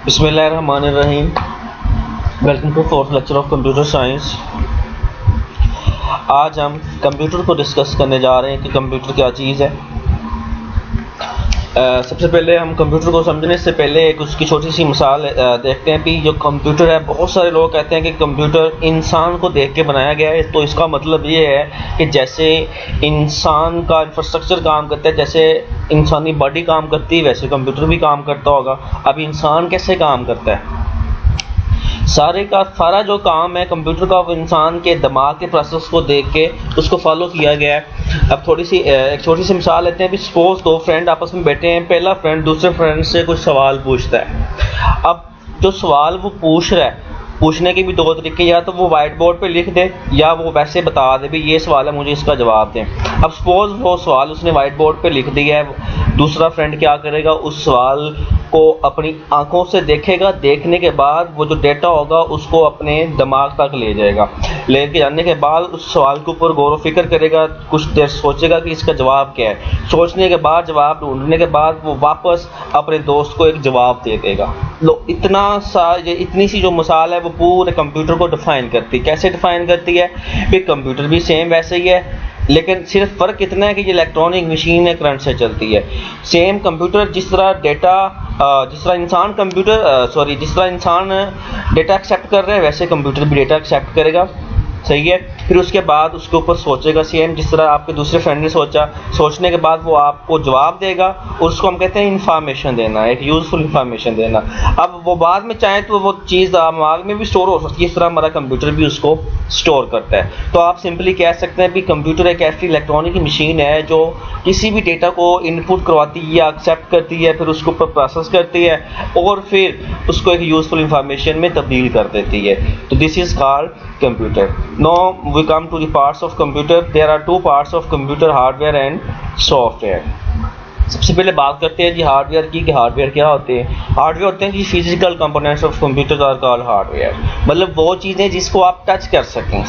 बिस्मिल्लाहिर्रहमानिर्रहीम। Welcome to fourth lecture of computer science. आज हम कंप्यूटर को डिस्कस करने जा रहे हैं कि कंप्यूटर क्या चीज़ है। सबसे पहले हम कंप्यूटर को समझने से पहले एक उसकी छोटी सी मिसाल देखते हैं कि जो कंप्यूटर है, बहुत सारे लोग कहते हैं कि कंप्यूटर इंसान को देख के बनाया गया है। तो इसका मतलब ये है कि जैसे इंसान का इंफ्रास्ट्रक्चर काम करता है, जैसे इंसानी बॉडी काम करती है, वैसे कंप्यूटर भी काम करता होगा। अब इंसान कैसे काम करता है? सारा जो काम है कंप्यूटर का, वो इंसान के दिमाग के प्रोसेस को देख के उसको फॉलो किया गया है। अब एक छोटी सी मिसाल लेते हैं। सपोज दो फ्रेंड आपस में बैठे हैं। पहला फ्रेंड दूसरे फ्रेंड से कुछ सवाल पूछता है। अब जो सवाल वो पूछ रहा है, पूछने के भी दो तरीके, या तो वो वाइट बोर्ड पे लिख दे या वो वैसे बता दे भी ये सवाल है, मुझे इसका जवाब दें। अब सपोज वो सवाल उसने वाइट बोर्ड पे लिख दिया है, दूसरा फ्रेंड क्या करेगा, उस सवाल को अपनी आंखों से देखेगा। देखने के बाद वो जो डेटा होगा उसको अपने दिमाग तक ले जाएगा। लेके जाने के बाद उस सवाल के ऊपर गौर व फिक्र करेगा, कुछ देर सोचेगा कि इसका जवाब क्या है। सोचने के बाद, जवाब ढूंढने के बाद वो वापस अपने दोस्त को एक जवाब दे देगा। लो, इतनी सी जो मिसाल है वो पूरे कंप्यूटर को डिफाइन करती है। कैसे डिफाइन करती है? फिर कंप्यूटर भी सेम वैसे ही है, लेकिन सिर्फ फ़र्क इतना है कि ये इलेक्ट्रॉनिक मशीन है, करंट से चलती है। सेम कंप्यूटर जिस तरह इंसान डेटा एक्सेप्ट कर रहा है, वैसे कंप्यूटर भी डेटा एक्सेप्ट करेगा। सही है। फिर उसके बाद उसके ऊपर सोचेगा, सेम जिस तरह आपके दूसरे फ्रेंड ने सोचा। सोचने के बाद वो आपको जवाब देगा और उसको हम कहते हैं इंफॉर्मेशन देना, एक यूजफुल इंफॉर्मेशन देना। अब वो बाद में चाहे तो वो चीज़ दिमाग में भी स्टोर हो सकती है, इस तरह हमारा कंप्यूटर भी उसको स्टोर करता है। तो आप सिंपली कह सकते हैं कि कंप्यूटर एक ऐसी इलेक्ट्रॉनिक मशीन है जो किसी भी डेटा को इनपुट करवाती है या एक्सेप्ट करती है, फिर उसको ऊपर प्रोसेस करती है और फिर उसको एक यूजफुल इंफॉर्मेशन में तब्दील कर देती है। तो this is called computer. Now we come to the parts of computer. There are two parts of computer, hardware and software. सबसे पहले बात करते हैं जी हार्डवेयर की, कि हार्डवेयर क्या होते हैं। हार्डवेयर होते हैं जी physical components of computer are called hardware. मतलब वो चीज़ें जिसको आप टच कर सकें,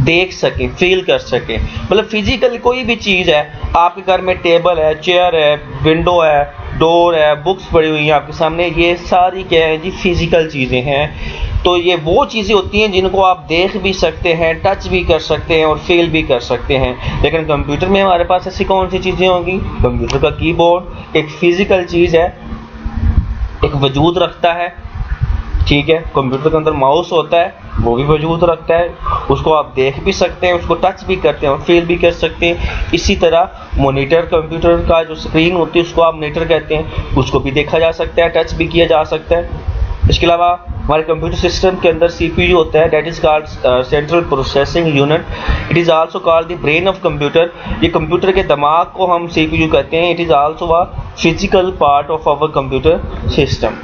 देख सकें, फील कर सकें। मतलब फिजिकल कोई भी चीज़ है, आपके घर में टेबल है, चेयर है, विंडो है, डोर है, बुक्स पड़ी हुई हैं आपके सामने, ये सारी क्या है जी, फिजिकल चीज़ें हैं। तो ये वो चीज़ें होती हैं जिनको आप देख भी सकते हैं, टच भी कर सकते हैं और फील भी कर सकते हैं। लेकिन कंप्यूटर में हमारे पास ऐसी कौन सी चीज़ें होंगी? कंप्यूटर का कीबोर्ड एक फिजिकल चीज़ है, एक वजूद रखता है। ठीक है। कंप्यूटर के अंदर माउस होता है, वो भी वजूद रखता है, उसको आप देख भी सकते हैं, उसको टच भी करते हैं और फील भी कर सकते हैं। इसी तरह मॉनिटर, कंप्यूटर का जो स्क्रीन होती है उसको आप मॉनिटर कहते हैं, उसको भी देखा जा सकता है, टच भी किया जा सकता है। इसके अलावा हमारे कंप्यूटर सिस्टम के अंदर CPU होता है, that is called central processing unit. It is also called the brain of computer. ये कंप्यूटर के दिमाग को हम CPU कहते हैं। It is also a physical part of our computer system.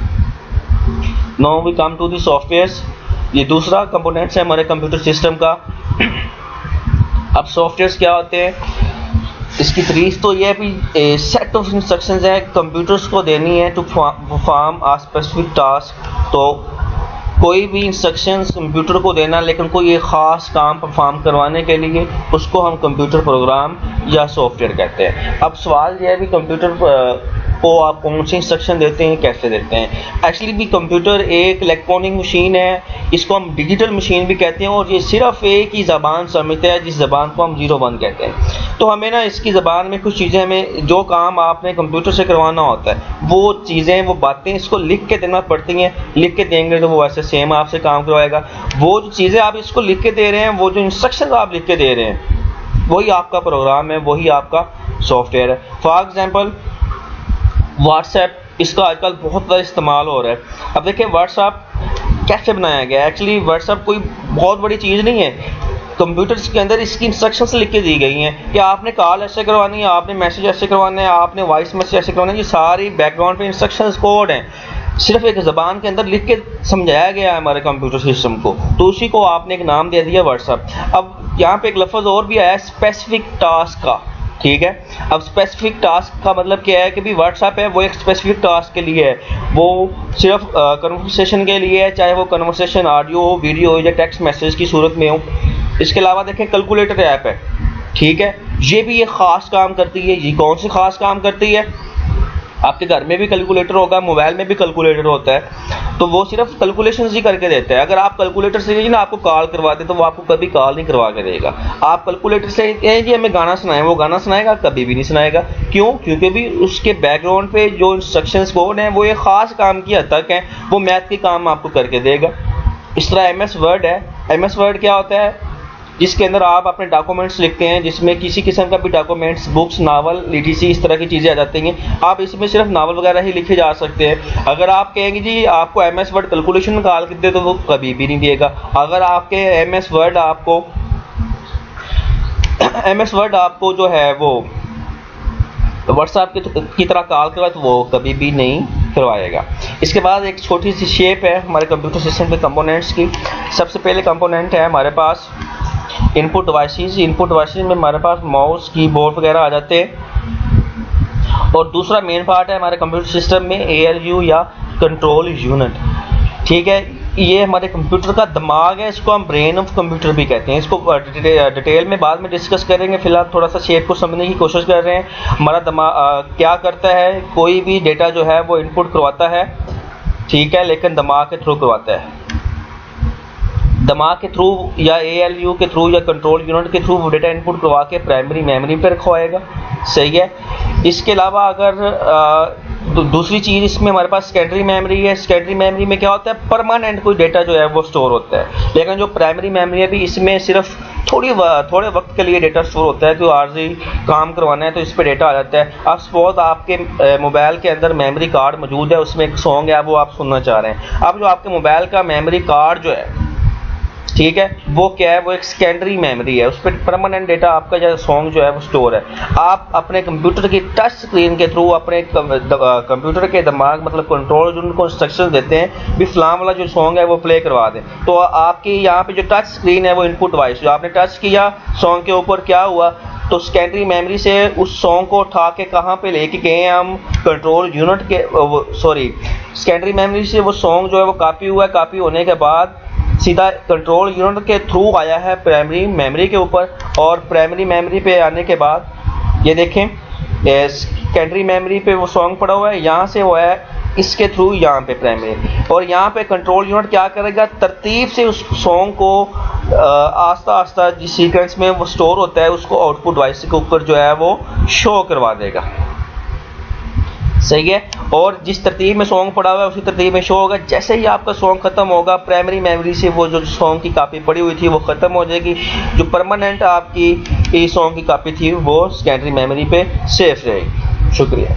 Now we come to the softwares. ये दूसरा components है हमारे कंप्यूटर सिस्टम का। अब सॉफ्टवेयर्स क्या होते हैं? इसकी तारीफ तो यह भी सेट ऑफ इंस्ट्रक्शंस है कंप्यूटर्स को देनी है to perform a specific task. तो कोई भी इंस्ट्रक्शंस कंप्यूटर को देना, लेकिन कोई एक ख़ास काम परफॉर्म करवाने के लिए, उसको हम कंप्यूटर प्रोग्राम या सॉफ्टवेयर कहते हैं। अब सवाल यह है भी कंप्यूटर को आप कौन सी इंस्ट्रक्शन देते हैं, कैसे देते हैं। एक्चुअली भी कंप्यूटर एक इलेक्ट्रॉनिक मशीन है, इसको हम डिजिटल मशीन भी कहते हैं, और ये सिर्फ एक ही ज़बान समझता है, जिस ज़बान को हम 01 कहते हैं। तो हमें ना इसकी ज़बान में कुछ चीज़ें, हमें जो काम आपने कंप्यूटर से करवाना होता है, वो चीज़ें, वो बातें इसको लिख के देना पड़ती हैं। लिख के देंगे तो वो वैसे सेम आपसे काम करवाएगा। वो जो चीज़ें आप इसको लिख के दे रहे हैं, वो जो इंस्ट्रक्शन आप लिख के दे रहे हैं, वही आपका प्रोग्राम है, वही आपका सॉफ्टवेयर है। फॉर एग्जाम्पल व्हाट्सएप, इसका आजकल बहुत ज़्यादा इस्तेमाल हो रहा है। अब देखिए व्हाट्सएप कैसे बनाया गया है। एक्चुअली व्हाट्सएप कोई बहुत बड़ी चीज़ नहीं है। कंप्यूटर्स के अंदर इसकी इंस्ट्रक्शंस लिख के दी गई हैं कि आपने कॉल ऐसे करवानी है, आपने मैसेज ऐसे करवाना है, आपने वॉइस मैसेज ऐसे करवाना है। ये सारी बैकग्राउंड पे इंस्ट्रक्शंस कोड हैं, सिर्फ एक ज़बान के अंदर लिख के समझाया गया है हमारे कंप्यूटर सिस्टम को। तो उसी को आपने एक नाम दे दिया व्हाट्सएप। अब यहाँ पे एक लफ्ज़ और भी आया, स्पेसिफिक टास्क का। ठीक है। अब स्पेसिफिक टास्क का मतलब क्या है कि भी व्हाट्सएप है वो एक स्पेसिफिक टास्क के लिए है, वो सिर्फ कन्वर्सेशन के लिए है, चाहे वो कन्वर्सेशन ऑडियो हो, वीडियो हो या टेक्स्ट मैसेज की सूरत में हो। इसके अलावा देखें कैलकुलेटर ऐप है। ठीक है। ये भी एक ख़ास काम करती है। ये कौन सी ख़ास काम करती है? आपके घर में भी कैलकुलेटर होगा, मोबाइल में भी कैलकुलेटर होता है, तो वो सिर्फ कैलकुलेशंस ही करके देता है। अगर आप कैलकुलेटर से ना आपको कॉल करवाते तो वो आपको कभी कॉल नहीं करवा के देगा। आप कैलकुलेटर से जी हमें गाना सुनाए, वो गाना सुनाएगा? कभी भी नहीं सुनाएगा। क्यों? क्योंकि भी उसके बैकग्राउंड पे जो इंस्ट्रक्शंस कोड हैं वो एक ख़ास काम की हद तक हैं, वो मैथ के काम आपको करके देगा। इस तरह एमएस वर्ड है। एमएस वर्ड क्या होता है? जिसके अंदर आप अपने डॉक्यूमेंट्स लिखते हैं, जिसमें किसी किस्म का भी डॉक्यूमेंट्स, बुक्स, नावल, ईटीसी इस तरह की चीज़ें आ जाती हैं। आप इसमें सिर्फ नावल वगैरह ही लिखे जा सकते हैं। अगर आप कहेंगे जी आपको एमएस वर्ड कैलकुलेशन निकाल के दे, तो वो कभी भी नहीं देगा। अगर आपके एमएस वर्ड आपको जो है वो व्हाट्सएप की तरह कॉल करवा, तो वो कभी भी नहीं करवाएगा। इसके बाद एक छोटी सी शेप है हमारे कंप्यूटर सिस्टम के कंपोनेंट्स की। सबसे पहले कंपोनेंट है हमारे पास इनपुट डिवाइसेस। इनपुट डिवाइसेस में हमारे पास माउस, कीबोर्ड वगैरह आ जाते हैं। और दूसरा मेन पार्ट है हमारे कंप्यूटर सिस्टम में ALU या कंट्रोल यूनिट। ठीक है, ये हमारे कंप्यूटर का दिमाग है, इसको हम ब्रेन ऑफ कंप्यूटर भी कहते हैं। इसको डिटेल में बाद में डिस्कस करेंगे। फिलहाल थोड़ा सा शेप को समझने की कोशिश कर रहे हैं। हमारा दिमाग क्या करता है? कोई भी डेटा जो है वो इनपुट करवाता है, ठीक है, लेकिन दिमाग के थ्रू करवाता है। दिमाग के थ्रू या ALU के थ्रू या कंट्रोल यूनिट के थ्रू वो डेटा इनपुट करवा के प्राइमरी मेमोरी पर रखवाएगा। सही है। इसके अलावा अगर दूसरी चीज़ इसमें हमारे पास सेकेंडरी मेमोरी है। सेकेंडरी मेमोरी में क्या होता है? परमानेंट कोई डेटा जो है वो स्टोर होता है। लेकिन जो प्राइमरी मेमोरी है भी, इसमें सिर्फ थोड़े वक्त के लिए डेटा स्टोर होता है। तो आर्जी काम करवाना है तो इस पर डेटा आ जाता है। अब सपोज आपके मोबाइल के अंदर मेमोरी कार्ड मौजूद है, उसमें एक सॉन्ग है, वो आप सुनना चाह रहे हैं। अब जो आपके मोबाइल का मेमोरी कार्ड जो है, ठीक है, वो क्या है? वो एक सेकेंडरी मेमोरी है। उस पर परमानेंट डेटा आपका जो सॉन्ग जो है वो स्टोर है। आप अपने कंप्यूटर की टच स्क्रीन के थ्रू अपने कंप्यूटर के दिमाग मतलब कंट्रोल यूनिट को इंस्ट्रक्शन देते हैं भी फलां वाला जो सॉन्ग है वो प्ले करवा दें। तो आपकी यहाँ पे जो टच स्क्रीन है वो इनपुट डिवाइस, जो आपने टच किया सॉन्ग के ऊपर, क्या हुआ? तो सेकेंडरी मेमोरी से उस सॉन्ग को उठा के कहाँ पे लेके गए हम? कंट्रोल यूनिट के सेकेंडरी मेमोरी से वो सॉन्ग जो है वो कॉपी हुआ है। कॉपी होने के बाद सीधा कंट्रोल यूनिट के थ्रू आया है प्राइमरी मेमोरी के ऊपर। और प्राइमरी मेमोरी पे आने के बाद ये देखें, सेकेंडरी मेमोरी पे वो सॉन्ग पड़ा हुआ है, यहाँ से वो है इसके थ्रू यहाँ पे प्राइमरी। और यहाँ पे कंट्रोल यूनिट क्या करेगा? तरतीब से उस सॉन्ग को आस्ता आस्ता जिस सीक्वेंस में वो स्टोर होता है उसको आउटपुट डिवाइस के ऊपर जो है वो शो करवा देगा। सही है। और जिस तरतीब में सॉन्ग पड़ा हुआ है उसी तरतीब में शो होगा। जैसे ही आपका सॉन्ग खत्म होगा, प्राइमरी मेमोरी से वो जो सॉन्ग की कॉपी पड़ी हुई थी वो खत्म हो जाएगी। जो परमानेंट आपकी सॉन्ग की कॉपी थी वो सेकेंडरी मेमोरी पे सेफ रहेगी। शुक्रिया।